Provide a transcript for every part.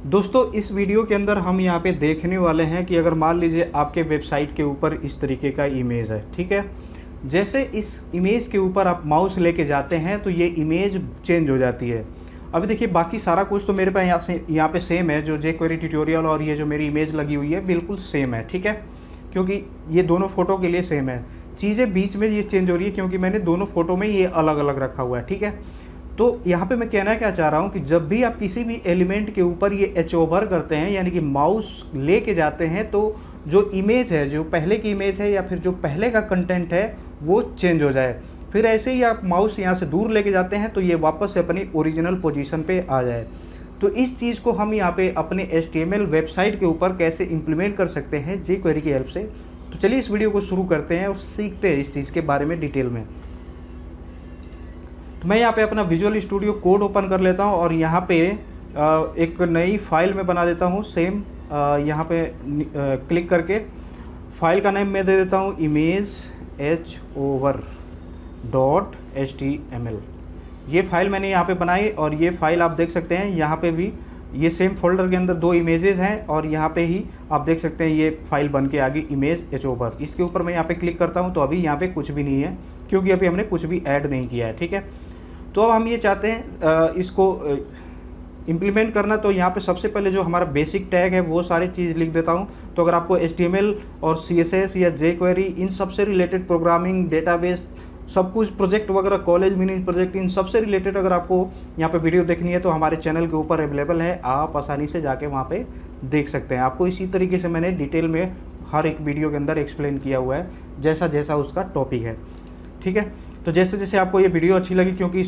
दोस्तों इस वीडियो के अंदर हम यहाँ पे देखने वाले हैं कि अगर मान लीजिए आपके वेबसाइट के ऊपर इस तरीके का इमेज है, ठीक है। जैसे इस इमेज के ऊपर आप माउस लेके जाते हैं तो ये इमेज चेंज हो जाती है। अभी देखिए बाकी सारा कुछ तो मेरे पास यहाँ पे सेम है, जो jQuery ट्यूटोरियल और ये जो मेरी इमेज लगी हुई है बिल्कुल सेम है, ठीक है। क्योंकि ये दोनों फ़ोटो के लिए सेम है। चीज़ें बीच में ये चेंज हो रही है क्योंकि मैंने दोनों फ़ोटो में ये अलग अलग रखा हुआ है, ठीक है। तो यहाँ पे मैं कहना क्या चाह रहा हूँ कि जब भी आप किसी भी एलिमेंट के ऊपर ये एच ओवर करते हैं, यानी कि माउस लेके जाते हैं, तो जो इमेज है, जो पहले की इमेज है या फिर जो पहले का कंटेंट है वो चेंज हो जाए। फिर ऐसे ही आप माउस यहाँ से दूर लेके जाते हैं तो ये वापस से अपनी ओरिजिनल पोजीशन पे आ जाए। तो इस चीज़ को हम यहाँ पे अपने HTML वेबसाइट के ऊपर कैसे इम्प्लीमेंट कर सकते हैं jQuery की हेल्प से। तो चलिए इस वीडियो को शुरू करते हैं और सीखते हैं इस चीज़ के बारे में डिटेल में। तो मैं यहाँ पे अपना विजुअल स्टूडियो कोड ओपन कर लेता हूँ और यहाँ पे एक नई फाइल में बना देता हूँ। सेम यहाँ पे क्लिक करके फाइल का नेम मैं दे देता हूँ imagehover.html। ये फाइल मैंने यहाँ पे बनाई और ये फाइल आप देख सकते हैं यहाँ पे भी ये सेम फोल्डर के अंदर दो इमेजेस हैं और यहाँ पे ही आप देख सकते हैं ये फाइल बन के आ गई imagehover। इसके ऊपर मैं यहाँ पे क्लिक करता हूँ तो अभी यहाँ पे कुछ भी नहीं है क्योंकि अभी हमने कुछ भी ऐड नहीं किया है, ठीक है। तो अब हम ये चाहते हैं इसको इम्प्लीमेंट करना। तो यहाँ पे सबसे पहले जो हमारा बेसिक टैग है वो सारी चीज़ लिख देता हूँ। तो अगर आपको HTML और CSS या jQuery इन सब से रिलेटेड प्रोग्रामिंग, डेटाबेस, सब कुछ प्रोजेक्ट वगैरह, कॉलेज मिनी प्रोजेक्ट, इन सब से रिलेटेड अगर आपको यहाँ पे वीडियो देखनी है तो हमारे चैनल के ऊपर अवेलेबल है, आप आसानी से जाके वहाँ पे देख सकते हैं। आपको इसी तरीके से मैंने डिटेल में हर एक वीडियो के अंदर एक्सप्लेन किया हुआ है जैसा जैसा उसका टॉपिक है, ठीक है। तो जैसे जैसे आपको ये वीडियो अच्छी लगी, क्योंकि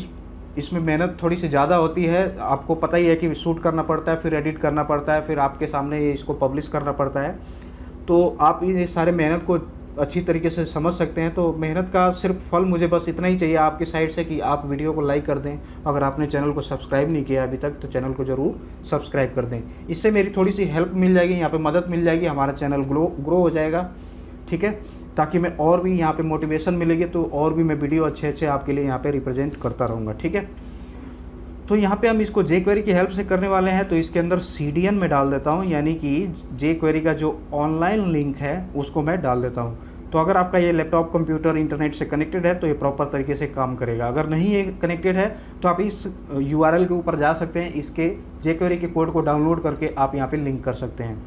इसमें मेहनत थोड़ी सी ज़्यादा होती है, आपको पता ही है कि शूट करना पड़ता है, फिर एडिट करना पड़ता है, फिर आपके सामने ये इसको पब्लिश करना पड़ता है। तो आप ये सारे मेहनत को अच्छी तरीके से समझ सकते हैं। तो मेहनत का सिर्फ फल मुझे बस इतना ही चाहिए आपकी साइड से कि आप वीडियो को लाइक कर दें। अगर आपने चैनल को सब्सक्राइब नहीं किया अभी तक तो चैनल को ज़रूर सब्सक्राइब कर दें। इससे मेरी थोड़ी सी हेल्प मिल जाएगी, यहाँ पे मदद मिल जाएगी, हमारा चैनल ग्रो हो जाएगा, ठीक है। ताकि मैं और भी यहाँ पे मोटिवेशन मिलेगी तो और भी मैं वीडियो अच्छे आपके लिए यहाँ पे रिप्रेजेंट करता रहूँगा, ठीक है। तो यहाँ पे हम इसको jQuery की हेल्प से करने वाले हैं। तो इसके अंदर CDN में डाल देता हूँ, यानी कि jQuery का जो ऑनलाइन लिंक है उसको मैं डाल देता हूँ। तो अगर आपका ये लैपटॉप, कंप्यूटर इंटरनेट से कनेक्टेड है तो ये प्रॉपर तरीके से काम करेगा। अगर नहीं ये कनेक्टेड है तो आप इस URL के ऊपर जा सकते हैं, इसके jQuery के कोड को डाउनलोड करके आप यहाँ पे लिंक कर सकते हैं।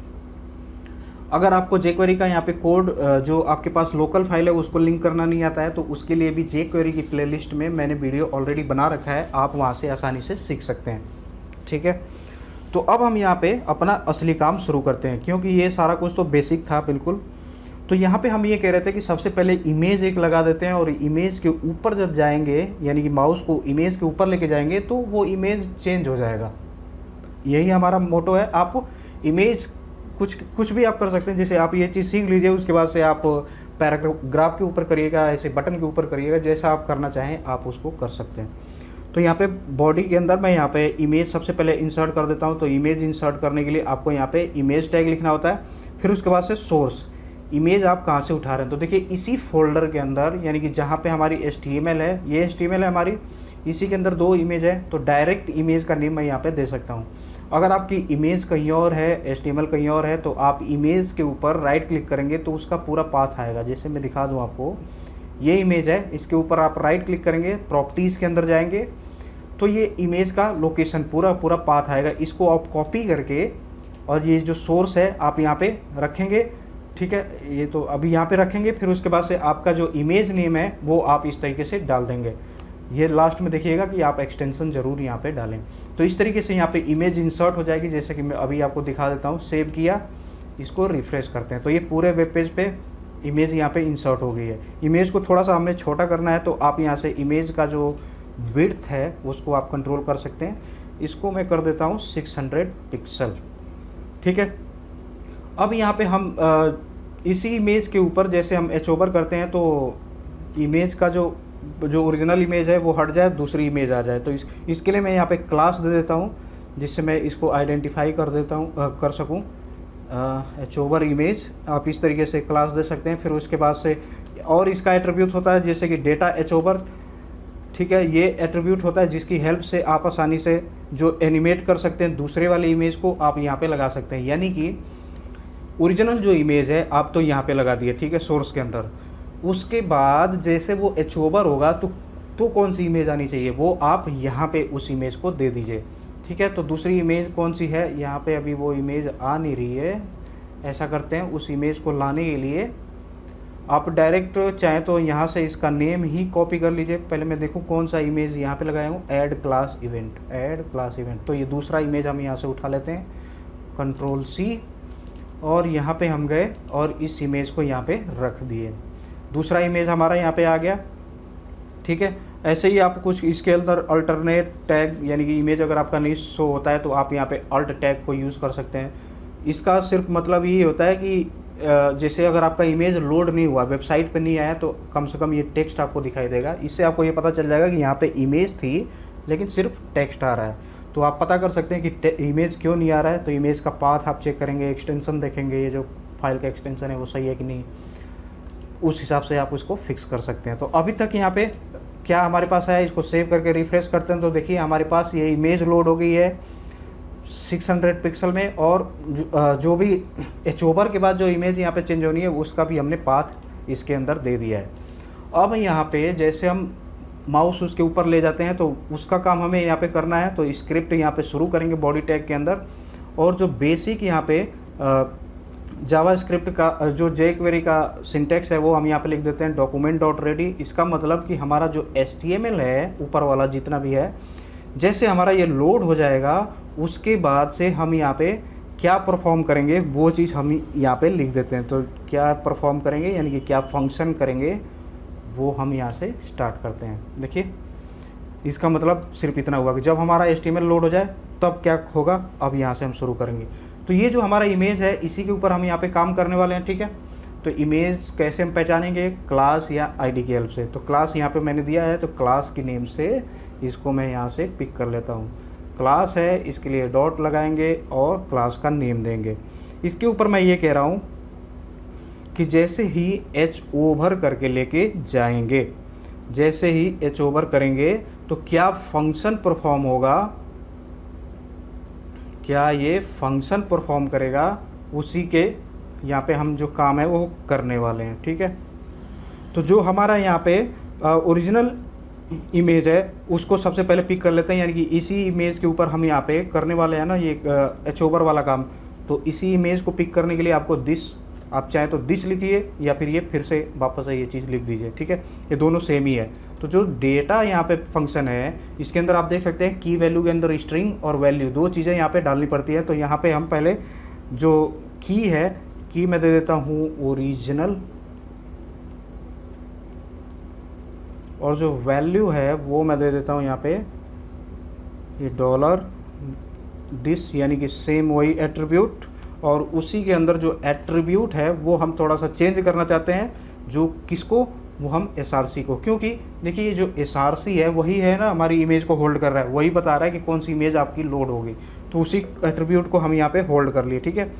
अगर आपको jQuery का यहाँ पे कोड जो आपके पास लोकल फाइल है उसको लिंक करना नहीं आता है तो उसके लिए भी jQuery की प्लेलिस्ट में मैंने वीडियो ऑलरेडी बना रखा है, आप वहाँ से आसानी से सीख सकते हैं, ठीक है। तो अब हम यहाँ पे अपना असली काम शुरू करते हैं, क्योंकि ये सारा कुछ तो बेसिक था बिल्कुल। तो यहाँ पे हम ये कह रहे थे कि सबसे पहले इमेज एक लगा देते हैं और इमेज के ऊपर जब जाएंगे, यानी कि माउस को इमेज के ऊपर लेके जाएंगे तो वो इमेज चेंज हो जाएगा। यही हमारा मोटो है। आप इमेज कुछ भी आप कर सकते हैं। जैसे आप ये चीज़ सीख लीजिए, उसके बाद से आप पैराग्राफ के ऊपर करिएगा, ऐसे बटन के ऊपर करिएगा, जैसा आप करना चाहें आप उसको कर सकते हैं। तो यहाँ पे बॉडी के अंदर मैं यहाँ पे इमेज सबसे पहले इंसर्ट कर देता हूँ। तो इमेज इंसर्ट करने के लिए आपको यहाँ पे इमेज टैग लिखना होता है, फिर उसके बाद से सोर्स, इमेज आप कहाँ से उठा रहे हैं। तो देखिए इसी फोल्डर के अंदर, यानी कि जहाँ पे हमारी HTML है, ये HTML है हमारी, इसी के अंदर दो इमेज है। तो डायरेक्ट इमेज का नेम मैं यहाँ पे दे सकता हूँ। अगर आपकी इमेज कहीं और है, HTML कहीं और है, तो आप इमेज के ऊपर राइट क्लिक करेंगे तो उसका पूरा पाथ आएगा। जैसे मैं दिखा दूँ आपको, ये इमेज है, इसके ऊपर आप राइट क्लिक करेंगे, प्रॉपर्टीज़ के अंदर जाएंगे तो ये इमेज का लोकेशन पूरा पाथ आएगा। इसको आप कॉपी करके और ये जो सोर्स है आप यहाँ पे रखेंगे, ठीक है। ये तो अभी यहाँ पे रखेंगे, फिर उसके बाद से आपका जो इमेज नेम है वो आप इस तरीके से डाल देंगे। ये लास्ट में देखिएगा कि आप एक्सटेंशन ज़रूर यहाँ पे डालें। तो इस तरीके से यहाँ पे इमेज इंसर्ट हो जाएगी, जैसे कि मैं अभी आपको दिखा देता हूँ। सेव किया, इसको रिफ्रेश करते हैं तो ये पूरे वेब पेज पे इमेज यहाँ पे इंसर्ट हो गई है। इमेज को थोड़ा सा हमने छोटा करना है तो आप यहाँ से इमेज का जो विड्थ है उसको आप कंट्रोल कर सकते हैं। इसको मैं कर देता हूँ 600 पिक्सल, ठीक है। अब यहाँ पे हम इसी इमेज के ऊपर जैसे हम एच ओवर करते हैं तो इमेज का जो ओरिजिनल इमेज है वो हट जाए, दूसरी इमेज आ जाए। तो इसके लिए मैं यहाँ पे क्लास दे देता हूँ जिससे मैं इसको आइडेंटिफाई कर देता हूँ, कर सकूँ। एच ओवर इमेज आप इस तरीके से क्लास दे सकते हैं। फिर उसके बाद से और इसका एट्रीब्यूट होता है जैसे कि डेटा एच ओवर, ठीक है। ये एट्रीब्यूट होता है जिसकी हेल्प से आप आसानी से जो एनिमेट कर सकते हैं दूसरे वाले इमेज को, आप यहाँ पे लगा सकते हैं। यानी कि ओरिजिनल जो इमेज है आप तो यहाँ पे लगा दिए, ठीक है, सोर्स के अंदर। उसके बाद जैसे वो एच ओवर होगा तो कौन सी इमेज आनी चाहिए वो आप यहाँ पे उस इमेज को दे दीजिए, ठीक है। तो दूसरी इमेज कौन सी है, यहाँ पे अभी वो इमेज आ नहीं रही है। ऐसा करते हैं, उस इमेज को लाने के लिए आप डायरेक्ट चाहें तो यहाँ से इसका नेम ही कॉपी कर लीजिए। पहले मैं देखूँ कौन सा इमेज यहाँ पे लगाया हूँ, ऐड क्लास इवेंट। तो ये दूसरा इमेज हम यहाँ से उठा लेते हैं, कंट्रोल C, और यहाँ पे हम गए और इस इमेज को यहाँ पे रख दिए। दूसरा इमेज हमारा यहाँ पे आ गया, ठीक है। ऐसे ही आप कुछ इसके अंदर अल्टरनेट टैग, यानी कि इमेज अगर आपका नहीं शो होता है तो आप यहाँ पे अल्ट टैग को यूज़ कर सकते हैं। इसका सिर्फ मतलब ये होता है कि जैसे अगर आपका इमेज लोड नहीं हुआ, वेबसाइट पे नहीं आया, तो कम से कम ये टेक्स्ट आपको दिखाई देगा। इससे आपको ये पता चल जाएगा कि यहाँ पे इमेज थी लेकिन सिर्फ टेक्स्ट आ रहा है। तो आप पता कर सकते हैं कि इमेज क्यों नहीं आ रहा है। तो इमेज का पाथ आप चेक करेंगे, एक्सटेंशन देखेंगे, ये जो फाइल का एक्सटेंशन है वो सही है कि नहीं, उस हिसाब से आप उसको फिक्स कर सकते हैं। तो अभी तक यहाँ पे क्या हमारे पास है, इसको सेव करके रिफ्रेश करते हैं तो देखिए हमारे पास ये इमेज लोड हो गई है 600 पिक्सल में। और जो भी एच ओवर के बाद जो इमेज यहाँ पे चेंज होनी है उसका भी हमने पाथ इसके अंदर दे दिया है। अब यहाँ पे जैसे हम माउस उसके ऊपर ले जाते हैं तो उसका काम हमें यहाँ पे करना है। तो स्क्रिप्ट यहाँ पे शुरू करेंगे बॉडी टैग के अंदर, और जो बेसिक यहाँ पे जावा स्क्रिप्ट का जो jQuery का सिंटेक्स है वो हम यहाँ पे लिख देते हैं document.ready। इसका मतलब कि हमारा जो HTML है ऊपर वाला जितना भी है, जैसे हमारा ये लोड हो जाएगा उसके बाद से हम यहाँ पे क्या परफॉर्म करेंगे वो चीज़ हम यहाँ पे लिख देते हैं। तो क्या परफॉर्म करेंगे यानी कि क्या फंक्शन करेंगे वो हम यहाँ से स्टार्ट करते हैं। देखिए इसका मतलब सिर्फ इतना हुआ कि जब हमारा HTML लोड हो जाए तब क्या होगा, अब यहाँ से हम शुरू करेंगे। तो ये जो हमारा इमेज है इसी के ऊपर हम यहाँ पे काम करने वाले हैं, ठीक है। तो इमेज कैसे हम पहचानेंगे, क्लास या आईडी की हेल्प से। तो क्लास यहाँ पे मैंने दिया है, तो क्लास की नेम से इसको मैं यहाँ से पिक कर लेता हूँ। क्लास है, इसके लिए डॉट लगाएंगे और क्लास का नेम देंगे। इसके ऊपर मैं ये कह रहा हूँ कि जैसे ही एच ओवर करके लेके जाएंगे, जैसे ही एच ओवर करेंगे तो क्या फंक्शन परफॉर्म होगा, क्या ये फंक्शन परफॉर्म करेगा, उसी के यहाँ पे हम जो काम है वो करने वाले हैं, ठीक है। तो जो हमारा यहाँ पे ओरिजिनल इमेज है उसको सबसे पहले पिक कर लेते हैं, यानी कि इसी इमेज के ऊपर हम यहाँ पे करने वाले हैं ना ये एच ओवर वाला काम। तो इसी इमेज को पिक करने के लिए आपको दिस, आप चाहें तो दिस लिखिए या फिर ये फिर से वापस से ये चीज़ लिख दीजिए, ठीक है। ये दोनों सेम ही है। तो जो डेटा यहाँ पे फंक्शन है इसके अंदर आप देख सकते हैं की वैल्यू के अंदर स्ट्रिंग और वैल्यू दो चीज़ें यहाँ पे डालनी पड़ती है। तो यहाँ पे हम पहले जो की है, की मैं दे देता हूँ ओरिजिनल, और जो वैल्यू है वो मैं दे देता हूँ यहाँ पे ये डॉलर दिस, यानी कि सेम वही एट्रीब्यूट। और उसी के अंदर जो एट्रीब्यूट है वो हम थोड़ा सा चेंज करना चाहते हैं, जो किसको, वो हम SRC को, क्योंकि देखिए ये जो SRC है वही है ना हमारी इमेज को होल्ड कर रहा है, वही बता रहा है कि कौन सी इमेज आपकी लोड होगी। तो उसी एट्रीब्यूट को हम यहाँ पे होल्ड कर लिए, ठीक है।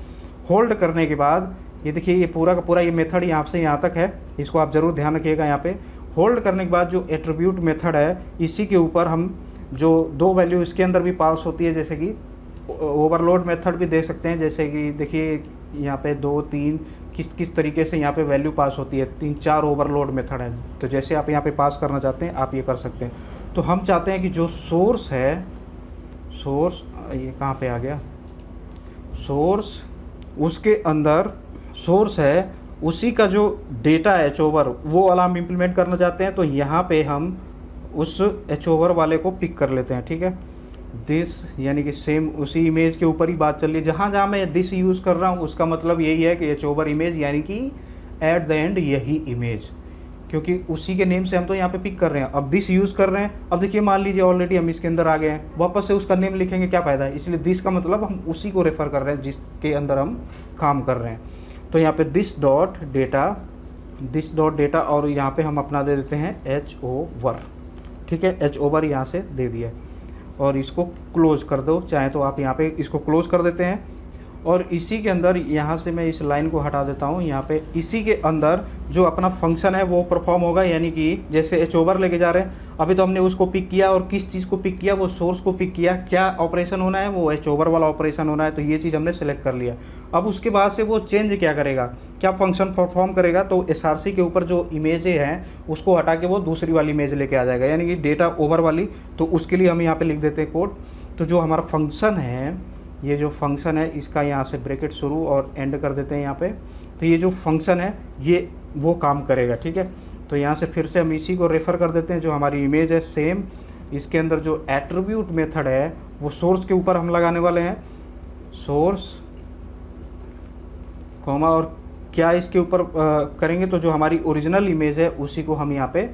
होल्ड करने के बाद ये देखिए ये पूरा का पूरा ये मेथड यहाँ से यहाँ तक है, इसको आप ज़रूर ध्यान रखिएगा। यहाँ पे होल्ड करने के बाद जो एट्रीब्यूट मेथड है इसी के ऊपर हम जो दो वैल्यू इसके अंदर भी पास होती है, जैसे कि ओवरलोड मेथड भी दे सकते हैं। जैसे कि देखिए यहाँ पे 2 3 किस तरीके से यहाँ पे वैल्यू पास होती है, 3 4 ओवरलोड मेथड है। तो जैसे आप यहाँ पे पास करना चाहते हैं आप ये कर सकते हैं। तो हम चाहते हैं कि जो सोर्स है, सोर्स ये कहाँ पे आ गया, सोर्स, उसके अंदर सोर्स है उसी का जो डेटा है एच ओवर वो वाला हम इम्प्लीमेंट करना चाहते हैं। तो यहाँ पे हम उस एच ओवर वाले को पिक कर लेते हैं, ठीक है। दिस यानी कि सेम उसी इमेज के ऊपर ही बात चल रही है, जहाँ जहाँ मैं दिस यूज़ कर रहा हूँ उसका मतलब यही है कि एच ओवर इमेज यानी कि एट द एंड यही इमेज, क्योंकि उसी के नेम से हम तो यहाँ पे पिक कर रहे हैं। अब दिस यूज़ कर रहे हैं, अब देखिए मान लीजिए ऑलरेडी हम इसके अंदर आ गए हैं, वापस से उसका नेम लिखेंगे क्या फ़ायदा है, इसलिए दिस का मतलब हम उसी को रेफ़र कर रहे हैं जिसके अंदर हम काम कर रहे हैं। तो यहाँ पे दिस डॉट डेटा और यहाँ पे हम अपना दे देते हैं एच ओवर, ठीक है। एच ओवर यहाँ से दे दिया और इसको क्लोज कर दो, चाहे तो आप यहाँ पे इसको क्लोज कर देते हैं और इसी के अंदर यहाँ से मैं इस लाइन को हटा देता हूँ। यहाँ पे इसी के अंदर जो अपना फंक्शन है वो परफॉर्म होगा, यानी कि जैसे एच ओवर लेके जा रहे हैं, अभी तो हमने उसको पिक किया और किस चीज़ को पिक किया, वो सोर्स को पिक किया। क्या ऑपरेशन होना है, वो एच ओवर वाला ऑपरेशन होना है, तो ये चीज़ हमने सेलेक्ट कर लिया। अब उसके बाद से वो चेंज क्या करेगा, क्या फंक्शन परफॉर्म करेगा, तो एसआरसी के ऊपर जो इमेजें हैं उसको हटा के वो दूसरी वाली इमेज लेके आ जाएगा, यानी कि डेटा ओवर वाली। तो उसके लिए हम यहाँ पे लिख देते हैं कोड। तो जो हमारा फंक्शन है, ये जो फंक्शन है इसका यहाँ से ब्रैकेट शुरू और एंड कर देते हैं यहाँ पे। तो ये जो फंक्शन है ये वो काम करेगा, ठीक है। तो यहाँ से फिर से हम इसी को रेफ़र कर देते हैं, जो हमारी इमेज है सेम। इसके अंदर जो एट्रीब्यूट मेथड है वो सोर्स के ऊपर हम लगाने वाले हैं, सोर्स कॉमा, और क्या इसके ऊपर करेंगे, तो जो हमारी ओरिजिनल इमेज है उसी को हम यहाँ पे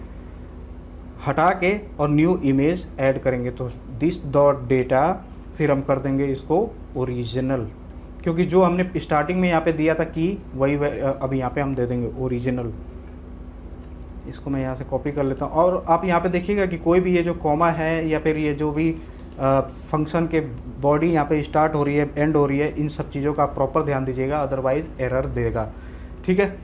हटा के और न्यू इमेज ऐड करेंगे। तो दिस डॉट डेटा, फिर हम कर देंगे इसको ओरिजिनल, क्योंकि जो हमने स्टार्टिंग में यहाँ पे दिया था कि वही अभी यहाँ पे हम दे देंगे ओरिजिनल। इसको मैं यहाँ से कॉपी कर लेता हूँ। और आप यहाँ पे देखिएगा कि कोई भी ये जो कॉमा है या फिर ये जो भी फंक्शन के बॉडी यहाँ पे स्टार्ट हो रही है, एंड हो रही है, इन सब चीज़ों का आप प्रॉपर ध्यान दीजिएगा, अदरवाइज एरर देगा, ठीक है।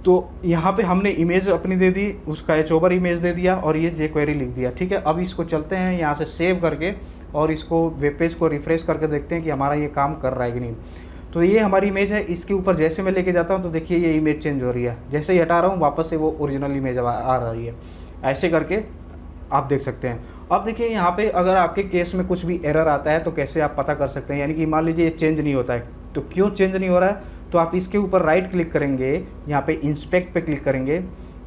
तो यहाँ पे हमने इमेज अपनी दे दी, उसका एच ओवर इमेज दे दिया और ये जे क्वेरी लिख दिया, ठीक है। अब इसको चलते हैं यहाँ से सेव करके और इसको वेब पेज को रिफ्रेश करके देखते हैं कि हमारा ये काम कर रहा है कि नहीं। तो ये हमारी इमेज है, इसके ऊपर जैसे मैं लेके जाता हूँ तो देखिए ये इमेज चेंज हो रही है, जैसे ही हटा रहा हूँ वापस से वो ओरिजिनल इमेज आ रही है। ऐसे करके आप देख सकते हैं। अब देखिए यहाँ पे अगर आपके केस में कुछ भी एरर आता है तो कैसे आप पता कर सकते हैं, यानी कि मान लीजिए ये चेंज नहीं होता है, तो क्यों चेंज नहीं हो रहा है, तो आप इसके ऊपर राइट क्लिक करेंगे, यहाँ पे इंस्पेक्ट पे क्लिक करेंगे।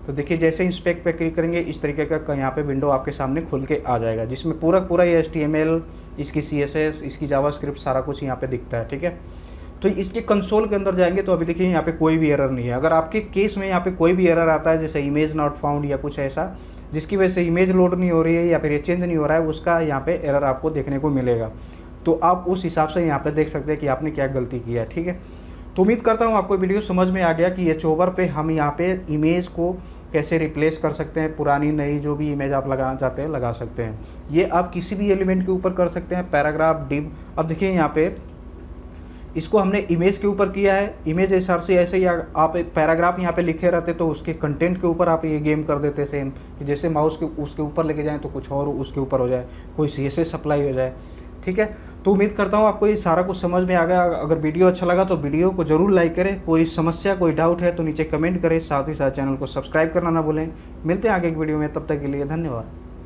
तो देखिए जैसे इंस्पेक्ट पे क्लिक करेंगे इस तरीके का यहाँ पे विंडो आपके सामने खुल के आ जाएगा, जिसमें पूरा ये HTML, इसकी CSS, इसकी जावास्क्रिप्ट सारा कुछ यहाँ पे दिखता है, ठीक है। तो इसके कंसोल के अंदर जाएंगे तो अभी देखिए यहाँ पे कोई भी एरर नहीं है। अगर आपके केस में यहाँ पे कोई भी एरर आता है, जैसे इमेज नॉट फाउंड या कुछ ऐसा, जिसकी वजह से इमेज लोड नहीं हो रही है या फिर ये चेंज नहीं हो रहा है, उसका यहाँ पे एरर आपको देखने को मिलेगा। तो आप उस हिसाब से यहाँ पे देख सकते हैं कि आपने क्या गलती किया है, ठीक है। तो उम्मीद करता हूँ आपको वीडियो समझ में आ गया कि एच ओवर पे हम यहाँ पे इमेज को कैसे रिप्लेस कर सकते हैं, पुरानी नई जो भी इमेज आप लगाना चाहते हैं लगा सकते हैं। ये आप किसी भी एलिमेंट के ऊपर कर सकते हैं, पैराग्राफ, डिव। अब देखिए यहाँ पे इसको हमने इमेज के ऊपर किया है, इमेज एसआर से ऐसे ही आप एक पैराग्राफ यहाँ पे लिखे रहते तो उसके कंटेंट के ऊपर आप ये गेम कर देते सेम, कि जैसे माउस के उसके ऊपर लेके जाएं तो कुछ और उसके ऊपर हो जाए, कोई CSS सप्लाई हो जाए, ठीक है। तो उम्मीद करता हूँ आपको ये सारा कुछ समझ में आ गया। अगर वीडियो अच्छा लगा तो वीडियो को जरूर लाइक करें, कोई समस्या कोई डाउट है तो नीचे कमेंट करें, साथ ही साथ चैनल को सब्सक्राइब करना ना भूलें। मिलते हैं आगे एक वीडियो में, तब तक के लिए धन्यवाद।